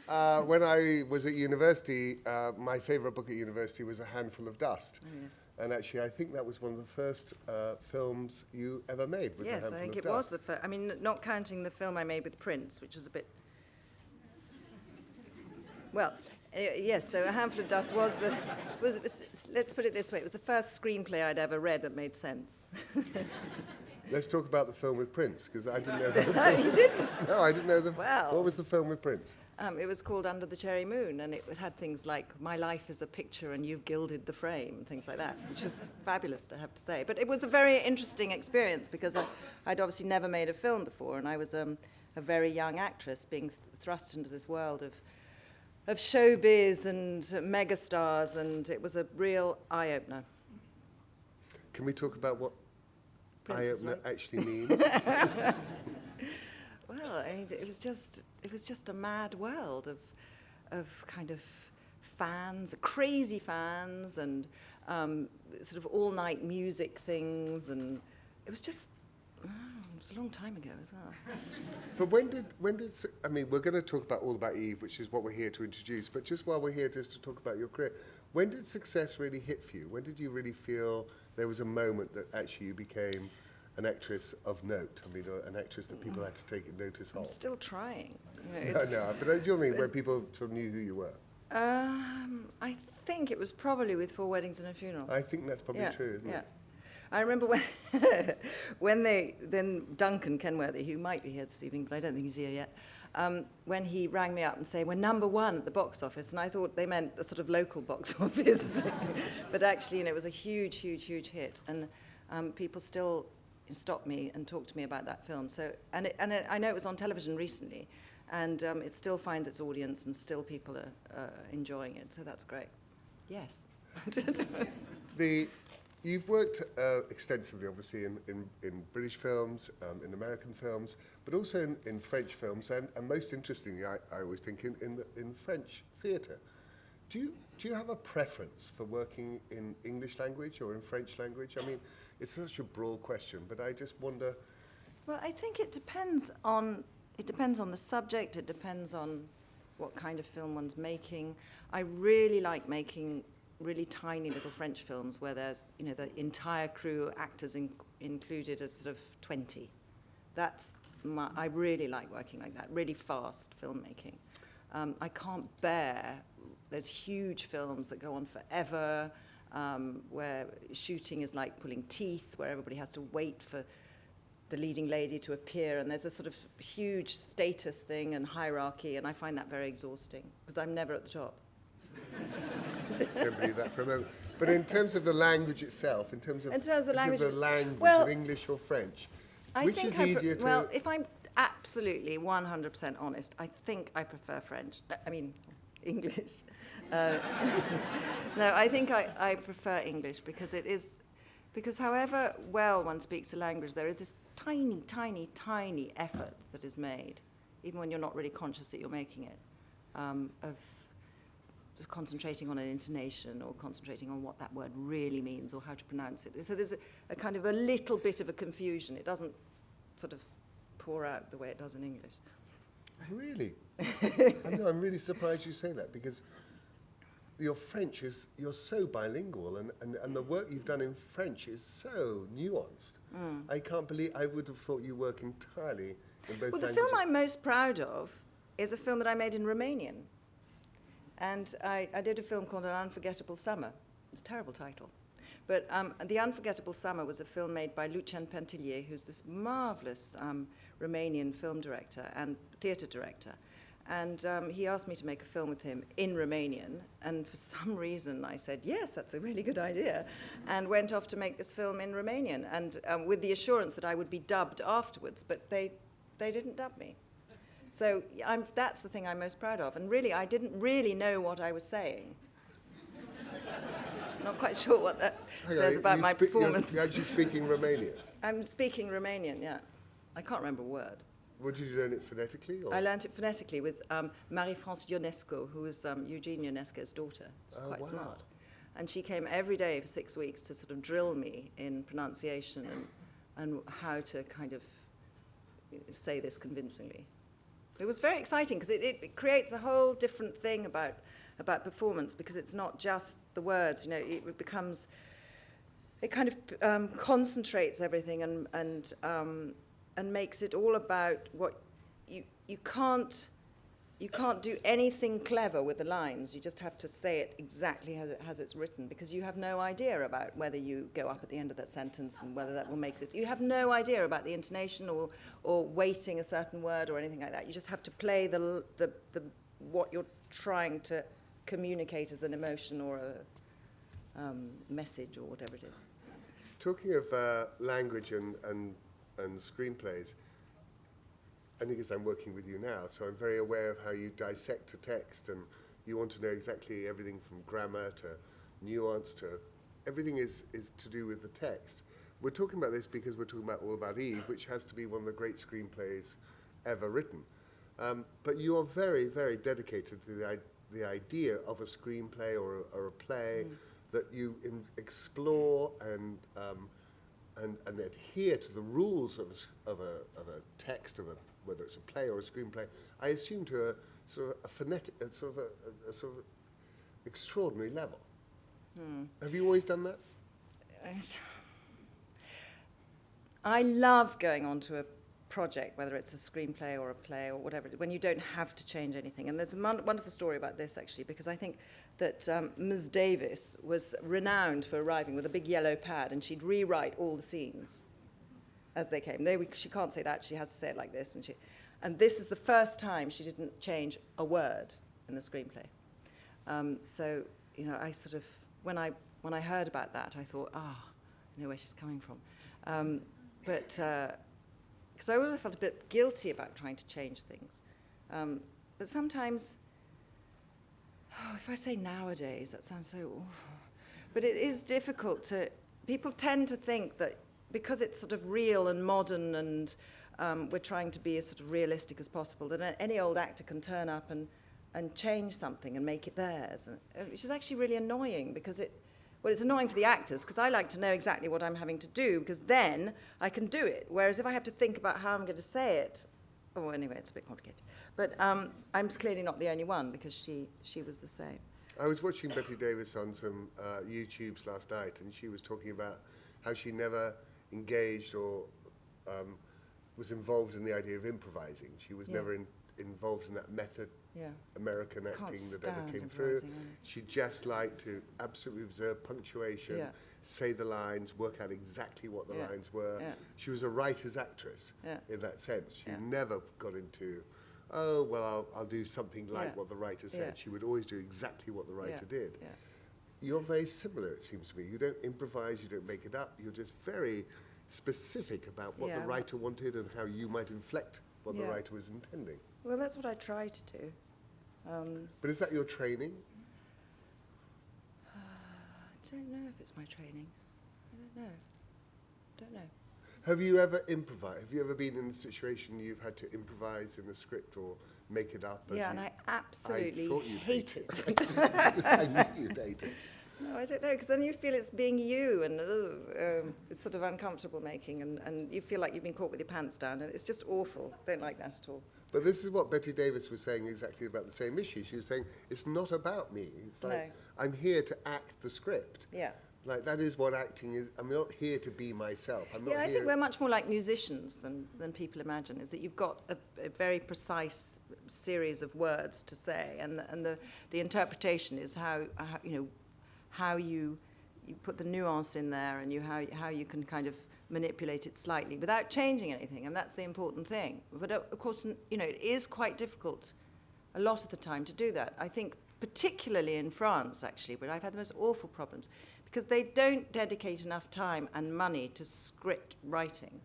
When I was at university, my favourite book at university was A Handful of Dust. Oh, yes. And actually, I think that was one of the first films you ever made, was A Yes, Handful I think of it Dust. was the first. I mean, not counting the film I made with Prince, which was a bit... Well, yes, so A Handful of Dust was the... let's put it this way, it was the first screenplay I'd ever read that made sense. Let's talk about the film with Prince, because I didn't know that. No, you didn't? No, I didn't know the... Well... What was the film with Prince? It was called Under the Cherry Moon, and it had things like, my life is a picture and you've gilded the frame, things like that, which is fabulous, I have to say. But it was a very interesting experience, because I'd obviously never made a film before, and I was a very young actress being thrust into this world of showbiz and megastars, and it was a real eye-opener. Can we talk about what Prince's eye-opener name. actually means? Well, I mean, it was just a mad world of kind of fans, crazy fans, and sort of all-night music things, and it was just, it was a long time ago as well. But I mean, we're going to talk all about Eve, which is what we're here to introduce, but just while we're here just to talk about your career, when did success really hit for you? When did you really feel there was a moment that actually you became an actress of note? I mean, an actress that people had to take notice of. I'm still trying. No, but do you know what I mean, where people sort of knew who you were? I think it was probably with 4 Weddings and a Funeral. I think that's probably true, isn't it? I remember when then Duncan Kenworthy, who might be here this evening, but I don't think he's here yet, when he rang me up and said, we're #1 at the box office, and I thought they meant the sort of local box office. But actually, it was a huge, huge, huge hit, and people still stop me and talk to me about that film. So, and I know it was on television recently, and it still finds its audience, and still people are enjoying it. So that's great. Yes. You've worked extensively, obviously, in British films, in American films, but also in French films, and most interestingly, I always think in French theatre. Do you have a preference for working in English language or in French language? I mean, it's such a broad question, but I just wonder. Well, I think it depends on the subject. It depends on what kind of film one's making. I really like making really tiny little French films where there's, the entire crew, actors included, as sort of 20. I really like working like that. Really fast filmmaking. I can't bear those huge films that go on forever. Where shooting is like pulling teeth, where everybody has to wait for the leading lady to appear, and there's a sort of huge status thing and hierarchy, and I find that very exhausting, because I'm never at the top. Don't believe that for a moment. But in terms of the language itself, in terms of the language well, of English or French, I which think is easier to... Well, if I'm absolutely 100% honest, I think I prefer French. I mean, English. No, I think I prefer English because however well one speaks a language, there is this tiny, tiny, tiny effort that is made, even when you're not really conscious that you're making it, of concentrating on an intonation or concentrating on what that word really means or how to pronounce it. So there's a kind of a little bit of a confusion. It doesn't sort of pour out the way it does in English. Really? I'm really surprised you say that, because your French you're so bilingual, and the work you've done in French is so nuanced. I can't believe, I would have thought you work entirely in both languages. Well, the film I'm most proud of is a film that I made in Romanian. And I did a film called An Unforgettable Summer. It's a terrible title. But The Unforgettable Summer was a film made by Lucian Pantillier, who's this marvelous Romanian film director and theatre director. And he asked me to make a film with him in Romanian, and for some reason I said, yes, that's a really good idea, and went off to make this film in Romanian, and with the assurance that I would be dubbed afterwards, but they didn't dub me. So that's the thing I'm most proud of, and really, I didn't really know what I was saying. Not quite sure what that says about my performance. You're actually speaking Romanian? I'm speaking Romanian, yeah. I can't remember a word. Did you learn it phonetically? Or? I learnt it phonetically with Marie-France Ionesco, who was Eugene Ionesco's daughter. She's quite smart. And she came every day for 6 weeks to sort of drill me in pronunciation and how to kind of say this convincingly. It was very exciting because it creates a whole different thing about performance, because it's not just the words. It becomes, it kind of concentrates everything and makes it all about what you can't do anything clever with the lines. You just have to say it exactly as it's written, because you have no idea about whether you go up at the end of that sentence and whether that will make it. You have no idea about the intonation or weighting a certain word or anything like that. You just have to play the what you're trying to communicate as an emotion or a message or whatever it is. Talking of language and screenplays, only because I'm working with you now, so I'm very aware of how you dissect a text, and you want to know exactly everything from grammar to nuance to everything is to do with the text. We're talking about this because we're talking about All About Eve, which has to be one of the great screenplays ever written. But you are very, very dedicated to the idea of a screenplay or a play that you explore and adhere to the rules of a text, whether it's a play or a screenplay. I assume to a sort of a phonetic, a sort of extraordinary level. Have you always done that? I love going on to a project, whether it's a screenplay or a play or whatever, when you don't have to change anything. And there's a wonderful story about this, actually, because I think that Ms. Davis was renowned for arriving with a big yellow pad, and she'd rewrite all the scenes as they came. She can't say that, she has to say it like this. And this is the first time she didn't change a word in the screenplay. So, I sort of, when I heard about that, I thought, I know where she's coming from. Because I always felt a bit guilty about trying to change things. But sometimes, if I say nowadays, that sounds so awful. But it is difficult people tend to think that because it's sort of real and modern and we're trying to be as sort of realistic as possible, that any old actor can turn up and change something and make it theirs, which is actually really annoying, because it's annoying for the actors, because I like to know exactly what I'm having to do, because then I can do it. Whereas if I have to think about how I'm going to say it, anyway, it's a bit complicated. But I'm clearly not the only one, because she was the same. I was watching Betty Davis on some YouTubes last night, and she was talking about how she never engaged or was involved in the idea of improvising. She was never involved in that method American acting that ever came through. She just liked to absolutely observe punctuation, say the lines, work out exactly what the lines were. She was a writer's actress in that sense. She never got into, I'll do something like what the writer said. She would always do exactly what the writer did. You're very similar, it seems to me. You don't improvise, you don't make it up. You're just very specific about what the writer wanted and how you might inflect what the writer was intending. Well, that's what I try to do. But is that your training? I don't know if it's my training. I don't know. Have you ever improvised? Have you ever been in a situation you've had to improvise in a script or make it up? And I absolutely hate it. I knew you'd hate it. No, I don't know, because then you feel it's being you, and it's sort of uncomfortable making, and you feel like you've been caught with your pants down, and it's just awful. Don't like that at all. But this is what Betty Davis was saying exactly about the same issue. She was saying, it's not about me. It's like, I'm here to act the script. Like, that is what acting is. I'm not here to be myself. I'm not I here. think we're much more like musicians than people imagine, is that you've got a very precise series of words to say, and the interpretation is how you put the nuance in there, and how you can kind of manipulate it slightly without changing anything, and that's the important thing. But of course, it is quite difficult a lot of the time to do that. I think particularly in France, actually, where I've had the most awful problems, because they don't dedicate enough time and money to script writing.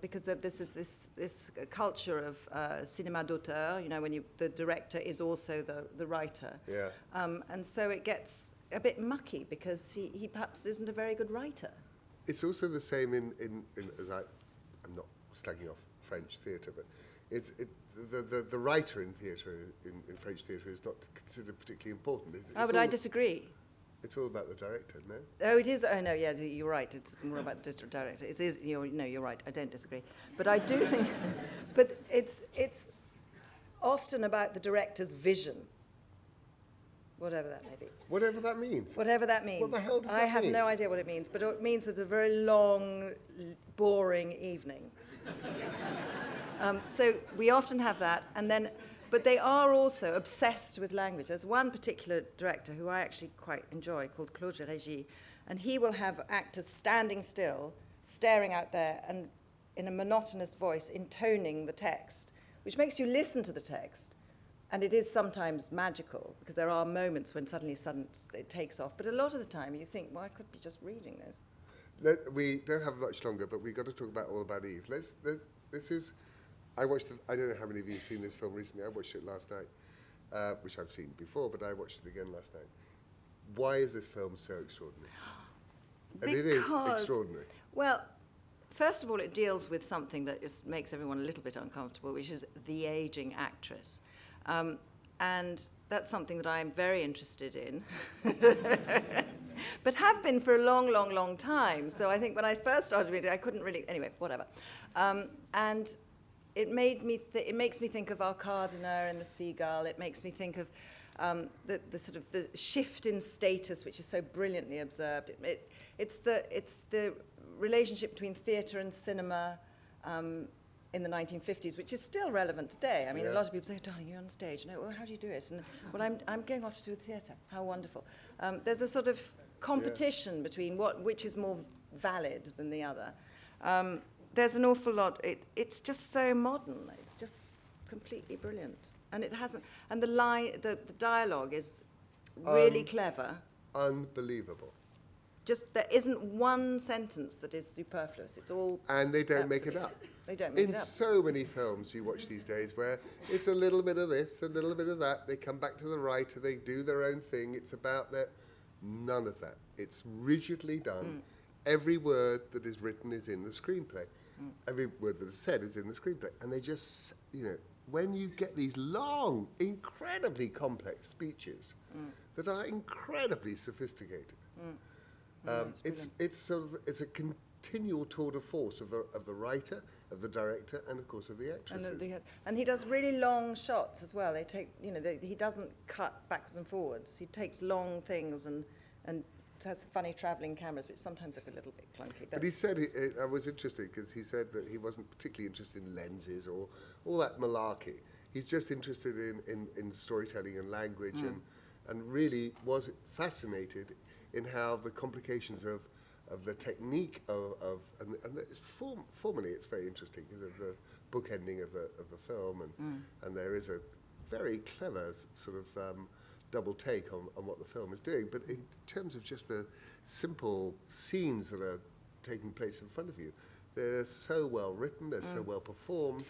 Because this is this culture of cinéma d'auteur, when the director is also the writer. And so it gets a bit mucky, because he perhaps isn't a very good writer. It's also the same in as I'm not slagging off French theatre, but the writer in theatre, in French theatre, is not considered particularly important. But I disagree. It's all about the director, no? Oh, it is. Oh, no, yeah, you're right. It's more about the director. It is. You're right. I don't disagree. But I do think, but it's often about the director's vision, whatever that may be. Whatever that means. Whatever that means. What the hell does I that have mean? no idea what it means, but it means it's a very long, boring evening. So we often have that, and then, but they are also obsessed with language. There's one particular director who I actually quite enjoy called Claude Régy, and he will have actors standing still, staring out there, and in a monotonous voice, intoning the text, which makes you listen to the text. And it is sometimes magical, because there are moments when suddenly it takes off. But a lot of the time you think, well, I could be just reading this. We don't have much longer, but we've got to talk about All About Eve. This is, I don't know how many of you have seen this film recently. I watched it last night, which I've seen before, but I watched it again last night. Why is this film so extraordinary? And it is extraordinary. Well, first of all, it deals with something that makes everyone a little bit uncomfortable, which is the aging actress. And that's something that I'm very interested in, but have been for a long, long, long time. So I think when I first started reading, I couldn't really, anyway, whatever. And it makes me think of Arkadina and the Seagull. It makes me think of the sort of the shift in status, which is so brilliantly observed. It's the relationship between theatre and cinema in the 1950s, which is still relevant today. I mean, a lot of people say, darling, you're on stage. No, well, how do you do it? And, well, I'm going off to do theatre. How wonderful. There's a sort of competition between which is more valid than the other. There's an awful lot. It's just so modern. It's just completely brilliant. And it hasn't, and the dialogue is really clever. Unbelievable. Just, there isn't one sentence that is superfluous. It's all... And they don't make it up. They don't make it up. In so many films you watch these days where it's a little bit of this, a little bit of that, they come back to the writer, they do their own thing, it's about that. None of that. It's rigidly done. Every word that is written is in the screenplay. Every word that is said is in the screenplay. And they just, when you get these long, incredibly complex speeches that are incredibly sophisticated, it's a continual tour de force of the writer, of the director, and of course of the actresses. And he does really long shots as well. They take, he doesn't cut backwards and forwards. He takes long things and has funny travelling cameras, which sometimes look a little bit clunky. But he said, I was interested because he said that he wasn't particularly interested in lenses or all that malarkey. He's just interested in storytelling and language, and really was fascinated in how the complications of the technique and formally it's very interesting because of the bookending of the film, and there is a very clever sort of double take on what the film is doing. But in terms of just the simple scenes that are taking place in front of you, they're so well written, they're so well performed.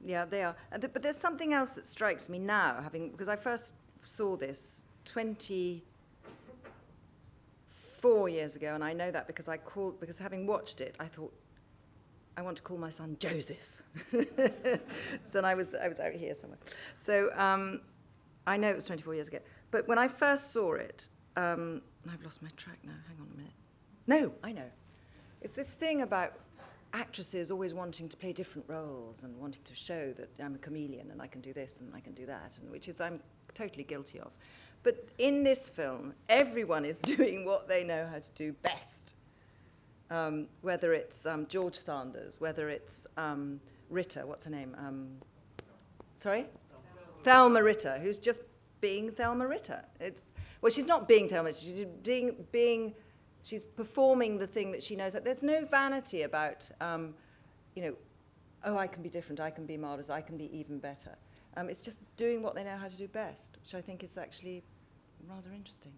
Yeah, they are. But there's something else that strikes me now, because I first saw this 24 years ago, and I know that because having watched it, I thought, I want to call my son Joseph. So I was out here somewhere. So I know it was 24 years ago. But when I first saw it, I've lost my track now. Hang on a minute. No, I know. It's this thing about actresses always wanting to play different roles and wanting to show that I'm a chameleon and I can do this and I can do that, and which is I'm totally guilty of. But in this film, everyone is doing what they know how to do best. Whether it's George Sanders, whether it's Ritter, what's her name? Sorry? Thelma Ritter, who's just being Thelma Ritter. Well, she's not being Thelma Ritter, she's she's performing the thing that she knows. There's no vanity about, oh, I can be different, I can be marvelous, I can be even better. It's just doing what they know how to do best, which I think is actually rather interesting.